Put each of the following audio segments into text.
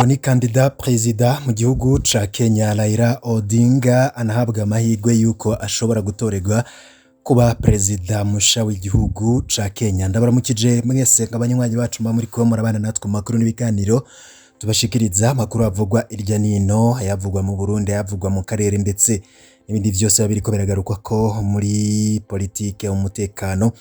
Uwo ni kandida perezida mu gihugu ca Kenya Raila Odinga anahabwa amahirwe yuko ashobora gutorerwa kuba perezida musha w'igihugu ca Kenya. Ndabaramukije mwese nk'abanywanyi bacu muri kuba murabana natwe mu makuru n'ibiganiro tubashikiriza amakuru avugwa irya nino, ayavugwa mu Burundi, ayavugwa mu karere ndetse n'ibindi vyose biriko biragarukwa ko muri politike, umutekano,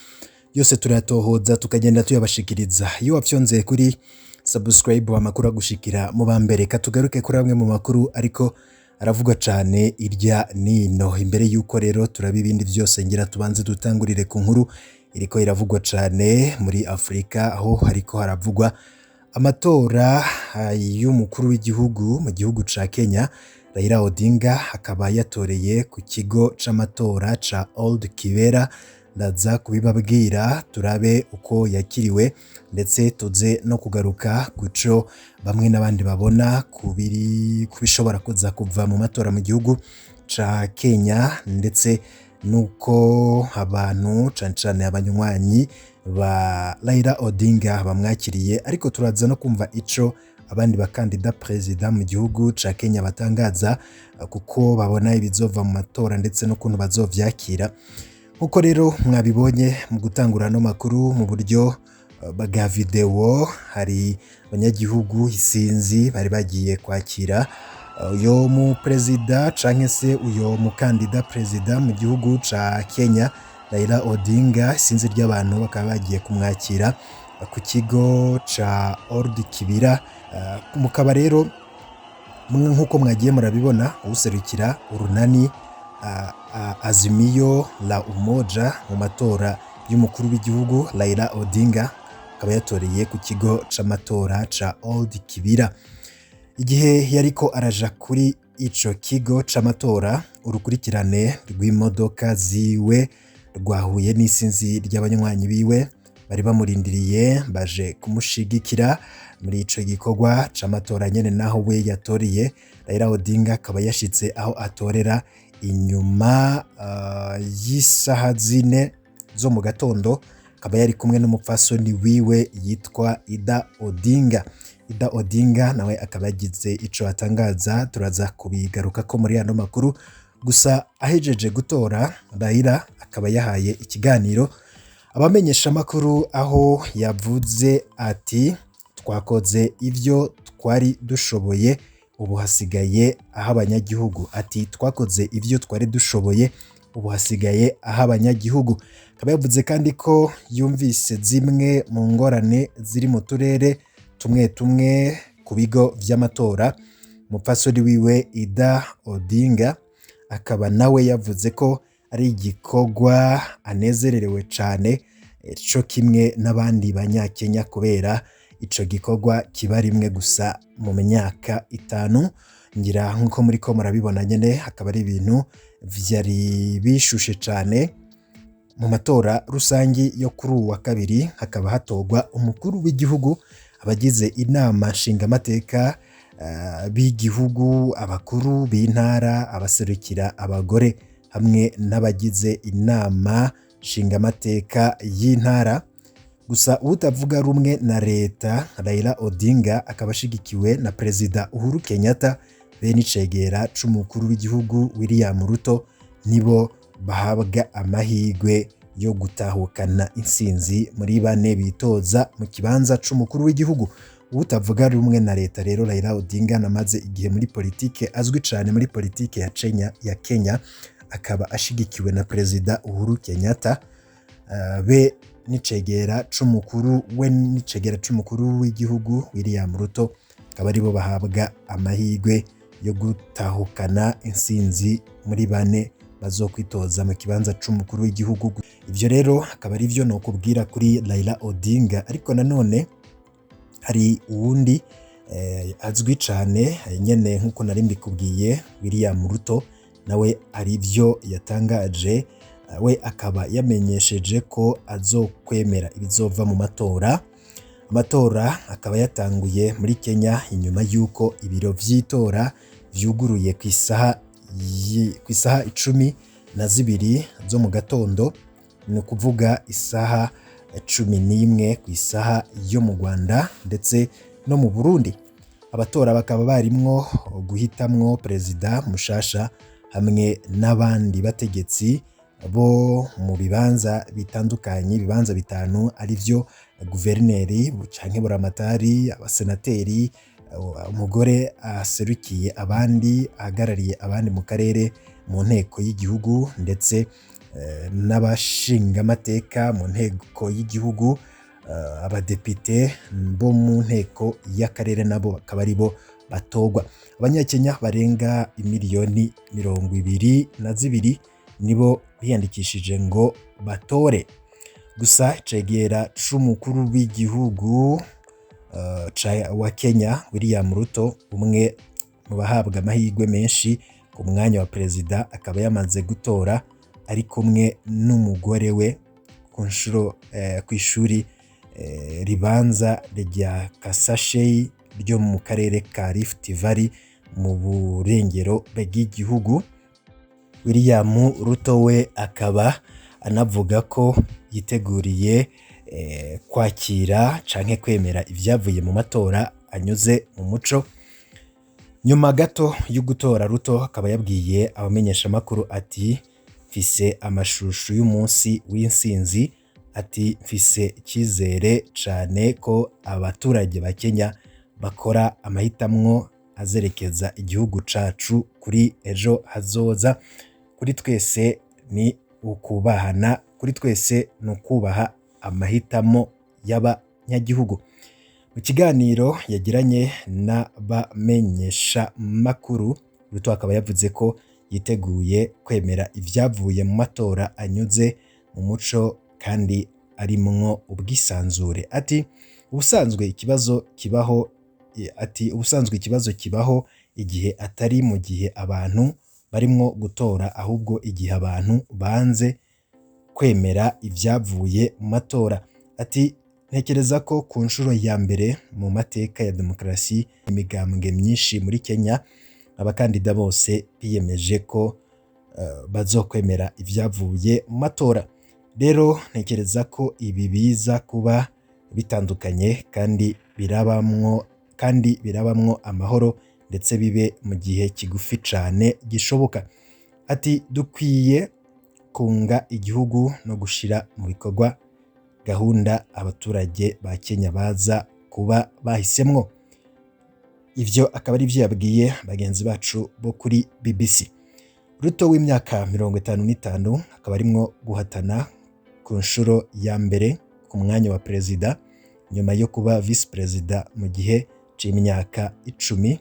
yose turatohoza tukagenda tuyabashikiriza. Iyo wafyonze kuri subscribe amakuru agushikira mu bambere, katugaruke kuri amwe mu makuru ariko aravugwa cane irya nino. Imbere yuko rero turaba ibindi vyose ngira tubanze dutangurire ku nkuru iriko iravugwa cane muri Afrika, aho hariko haravugwa amatora y'umukuru w'igihugu mu gihugu ca Kenya. Raila Odinga akaba yatoreye ku kigo c'amatora ca Old Kibera. Ndaza kubibabwira turabe uko yakiriwe ndetse tuze no kugaruka kuco bamwe n'abandi babona kubishobora kuza kuva mu matora mu gihugu ca Kenya, ndetse nuko abantu cane abanywanyi ba Raila Odinga bamwakiriye. Ariko turaza no kumva ico abandi bakandida perezida mu gihugu ca Kenya batangaza kuko babona ibizova mu matora ndetse no kuntu bazovyakira. Nkuko rero mwabibonye mu gutangura no makuru mu buryo bwa video, hari abanyagihugu isinzi bari bagiye kwakira uyo mu perezida canke se uyo mukandida perezida mu gihugu ca Kenya Raila Odinga. Isinzi ry'abantu bakaba bagiye kumwakira ku kigo ca Old Kibira. Mukaba rero nkuko mwagiye murabibona userukira urunani Azimio la Umoja mu matora y'umukuru w'igihugu Raila Odinga akaba yatoreye ku kigo c'amatora ca Old Kibira. Igihe yariko araja kuri ico kigo c'amatora, urukurikirane rw'imodoka ziwe rwahuye n'isinzi ry'abanywanyi biwe bari bamurindiriye baje kumushigikira muri ico gikorwa c'amatora nyene. Naho we yatoreye, Raila Odinga akaba yashitse aho atorera inyuma y'isaha 4 zo mu gatondo. Akaba yari kumwe n'umupfasoni wiwe yitwa Ida Odinga. Ida Odinga nawe akaba yagize ico atangaza, turaza kubigaruka ko muri ano makuru. Gusa ahejeje gutora, Raila akaba yahaye ikiganiro abamenyesha amakuru, aho yavuze ati twakoze ivyo twari dushoboye, ubu hasigaye aho abanyagihugu. Ati twakoze ivyo twari dushoboye, ubu hasigaye aho abanyagihugu. Akaba yavuze kandi ko yumvise zimwe mu ngorane ziri mu turere tumwe tumwe ku bigo vy'amatora. Umupfasoni wiwe Ida Odinga akaba nawe yavuze ko ari igikorwa anezererewe cane, co kimwe n'abandi banyakenya, kubera ico gikorwa kiba rimwe gusa mu myaka 5. Ngira nkuko muri ko murabibona nyene, akaba ari ibintu vyari bishushe cane. Mu matora rusangi yo kuri uwa kabiri hakaba hatorwa umukuru w'igihugu, abagize inama nshingamateka b'igihugu, abakuru b'intara, abaserukira abagore hamwe n'abagize inama nshingamateka y'intara. Gusa utavuga rumwe na leta Raila Odinga akaba ashigikiwe na perezida Uhuru Kenyatta be n'icegera c'umukuru w'igihugu William Ruto, nibo bahabwa amahirwe yo gutahukana intsinzi muri bane bitoza mu kibanza c'umukuru w'igihugu. Utavuga rumwe na leta rero Raila Odinga namaze igihe muri politike, azwi cane muri politike ya Kenya, akaba ashigikiwe na perezida Uhuru Kenyatta be n'icegera c'umukuru w'igihugu William Ruto, akaba aribo bahabwa amahirwe yo gutahukana intsinzi muri bane bazokwitoza mu kibanza c'umukuru w'igihugu. Ivyo rero akaba ari vyo nokubwira kuri Raila Odinga. Ariko nanone hari uwundi azwi cane nyene nkuko nari mbikubwiye, William Ruto, nawe ari vyo yatangaje. We akaba yamenyesheje ko azokwemera ibizova mu matora. Amatora akaba yatanguye muri Kenya inyuma yuko ibiro vy'itora vyuguruye ku isaha 12 zo mu gatondo, ni ukuvuga isaha 11 ku isaha yo mu Rwanda ndetse no mu Burundi. abatora bakaba barimwo guhitamwo perezida mushasha hamwe n'abandi bategetsi bo mu bibanza bitandukanye, ibibanza bitanu arivyo guverineri canke buramatari, abasenateri, umugore aserukiye abandi, ahagarariye abandi mu karere mu nteko y'igihugu, ndetse n'abashingamateka mu nteko y'igihugu, abadepite bo mu nteko y'akarere nabo bakaba aribo batorwa. Abanyakenya barenga imiliyoni 22 nibo biyandikishije ngo batore. Gusa icegera c'umukuru w'igihugu wa Kenya William Ruto, umwe mu bahabwa amahirwe menshi ku mwanya wa perezida, akaba yamaze gutora ari kumwe n'umugore we ku nshuro kw'ishuri ribanza rya Kasashei ryo mu karere ka Rift Valley mu burengero bw'igihugu. William Ruto we akaba anavuga ko yiteguriye kwakira canke kwemera ivyavuye mu matora anyuze mu muco. Nyuma gato yo gutora, Ruto akaba yabwiye abamenyesha makuru ati mfise amashusho y'umunsi w'insinzi, ati mfise icyizere cane ko abaturage ba Kenya bakora amahitamwo azerekeza igihugu cacu kuri ejo hazoza. Kuri twese ni ukubahana, kuri twese ni ukubaha amahitamo y'abanyagihugu. Mu kiganiro yagiranye n'abamenyesha makuru, Ruto akaba yavuze ko yiteguye kwemera ivyavuye mu matora anyuze mu muco kandi arimwo ubwisanzure. Ati ubusanzwe ikibazo kibaho igihe atari mu gihe abantu barimwo gutora, ahubwo igihe abantu banze kwemera ivyavuye mu matora. Ati ntekereza ko ku nshuro ya mbere mu mateka ya demokarasi imigambwe myinshi muri Kenya, abakandida bose biyemeje ko bazokwemera ivyavuye mu matora. Rero ntekereza ko ibi biza kuba bitandukanye kandi birabamwo amahoro, ndetse bibe mu gihe kigufi cane gishoboka. Ati dukwiye kunga igihugu no gushira mu bikorwa gahunda abaturage ba Kenya baza kuba bahisemwo. Ivyo akaba ari vyo yabwiye bagenzi bacu bo kuri BBC. Ruto w'imyaka 55 akaba arimwo guhatana ku nshuro ya mbere ku mwanya wa perezida nyuma yo kuba vice perezida mu gihe c'imyaka 10.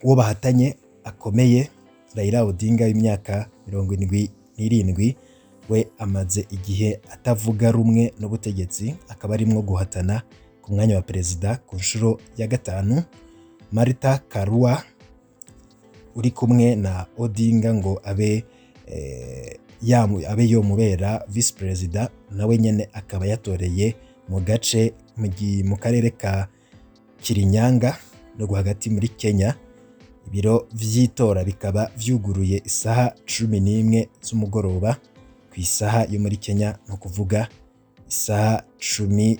Uwo bahatanye akomeye Raila Odinga w'imyaka 77 we amaze igihe atavuga rumwe n'ubutegetsi, akaba arimwo guhatana ku mwanya wa perezida ku nshuro ya gatanu. Martha Karua uri kumwe na Odinga ngo abe yomubera vice perezida, nawe nyene akaba yatoreye mu gace mu karere ka Kirinyaga no hagati muri Kenya. Ibiro vy'itora bikaba vyuguruye isaha 11 z'umugoroba ku isaha yo muri Kenya, no kuvuga isaha 10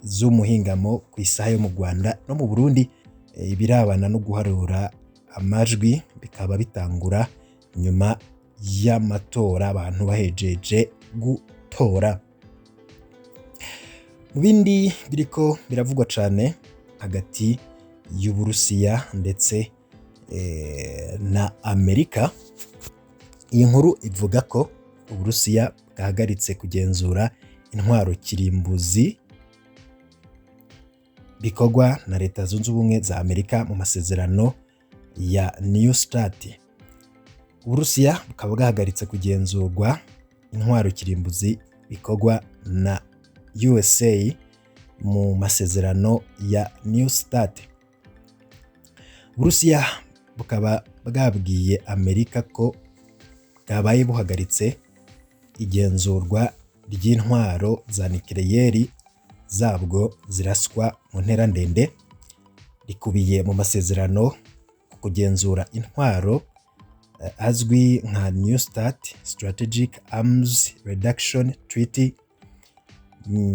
z'umuhingamo ku isaha yo mu Rwanda no mu Burundi. Ibirabana no guharura amajwi bikaba bitangura nyuma y'amatora, abantu bahejeje gutora. Mu bindi biriko biravugwa cane hagati y'Uburusiya ndetse na Amerika, iyi nkuru ivuga ko Uburusiya bwahagaritse kugenzura intwaro kirimbuzi bikorwa na Leta Zunze Ubumwe za Amerika mu masezerano ya New START. Uburusiya bukaba bwahagaritse kugenzurwa intwaro kirimbuzi bikorwa na USA mu masezerano ya New START. Uburusiya bukaba bwabwiye Amerika ko bwabaye buhagaritse igenzurwa ry'intwaro za nucleaire zabwo ziraswa mu ntera ndende, rikubiye mu masezerano ku kugenzura intwaro azwi nka New START Strategic Arms Reduction Treaty.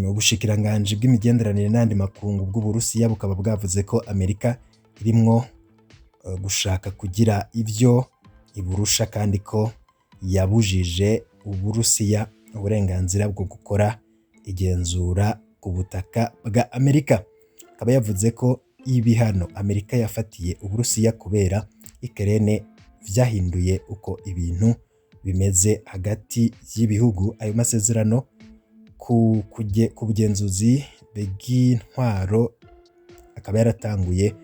Ubushikiranganji bw'imigenderanire n'andi makungu bw'Uburusiya bukaba bwavuze ko Amerika irimwo gushaka kugira ivyo iburusha kandi ko yabujije Uburusiya uburenganzira bwo gukora igenzura ku butaka bwa Amerika. Akaba yavuze ko ibihano Amerika yafatiye Uburusiya kubera Ukraine vyahinduye uko ibintu bimeze hagati y'ibihugu. Ayo masezerano ku bugenzuzi bw'intwaro akaba yaratanguye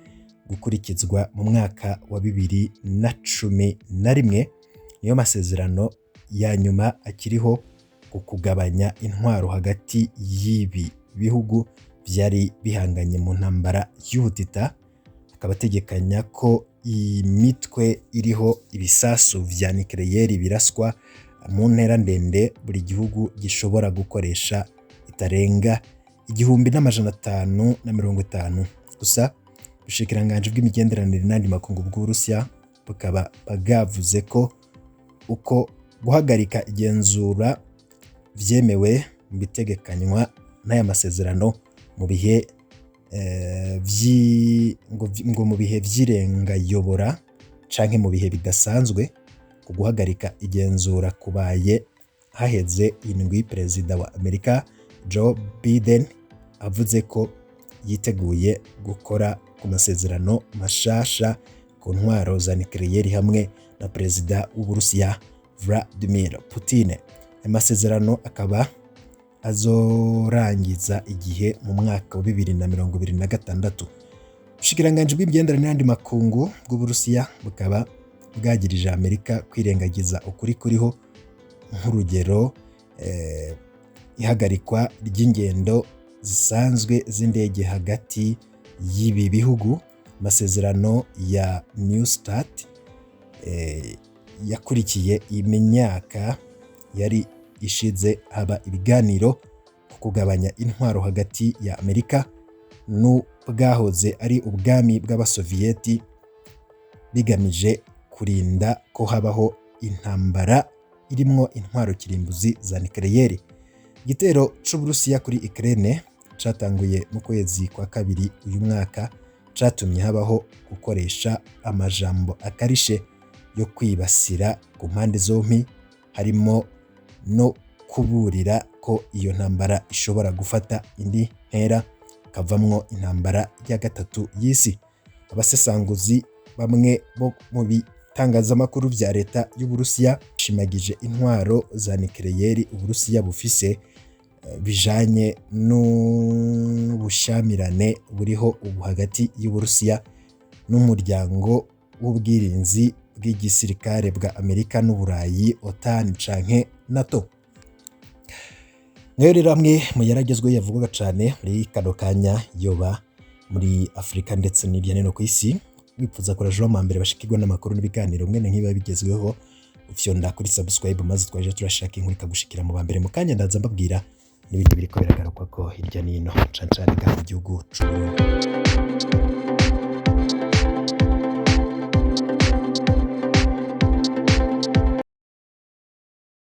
gukurikizwa mu mwaka wa 2011. Niyo masezerano ya nyuma akiriho ku kugabanya intwaro hagati y'ibi bihugu byari bihanganye mu ntambara y'ubutita. Akaba ategekanya ko imitwe iriho ibisasu vya nucleaire biraswa mu ntera ndende buri gihugu gishobora gukoresha itarenga 1550. Gusa ubushikiranganje bw'imigenderanire n'andi makungu bw'Uburusiya bukaba bwavuze ko uko guhagarika igenzura vyemewe mu bitegekanywa n'aya masezerano mu bihe mu bihe vy'irengayobora canke mu bihe bidasanzwe. Ku guhagarika igenzura kubaye haheze indwi Perezida wa Amerika Joe Biden avuze ko yiteguye gukora ku masezerano mashasha ku ntwaro za nucleaire hamwe na Perezida w'Uburusiya Vladimir Putin. Amasezerano akaba azorangiza igihe mu mwaka wa 2026. Ubushikiranganje bw'imigenderanire n'andi makungu bw'Uburusiya bukaba bwagirije Amerika kwirengagiza ukuri kuriho, nk'urugero ihagarikwa ry'ingendo zisanzwe z'indege hagati y'ibi bihugu. Amasezerano ya New START yakurikiye imyaka yari ishize haba ibiganiro ku kugabanya intwaro hagati ya Amerika n'ubwahoze ari ubwami bw'Abasoviyeti bigamije kurinda ko habaho intambara irimwo intwaro kirimbuzi za nucleaire. Igitero c'Uburusiya kuri Ukraine catanguye mu kwezi kwa kabiri uyu mwaka catumye habaho gukoresha amajambo akarishe yo kwibasira ku mpande zompi, harimo no kuburira ko iyo ntambara ishobora gufata indi ntera kavamwo intambara ya gatatu y'isi. Abasesanguzi bamwe bo mu bitangazamakuru vya leta y'Uburusiya shimagije intwaro za nucleaire Uburusiya bufise bijanye n'ubushamirane buriho ubu hagati y'Uburusiya n'umuryango w'ubwirinzi bw'igisirikare bwa Amerika n'Uburayi OTAN canke NATO. Ngayo rero amwe mu yaragezweho yavugwaga cane muri kano kanya yoba muri Afrika ndetse n'irya no kw'isi. Wipfuza kurajeho amambere bashikirwa n'amakuru n'ibiganiro mwene nk'iba bigezweho, ufyonda kuri subscribe maze twaje turashaka inkuru ikagushikira mu bambere mu kanya ndaza mbabwira n'ibindi biriko biragaruka ko hirya nino cane cane mu gihugu c'u Burundi.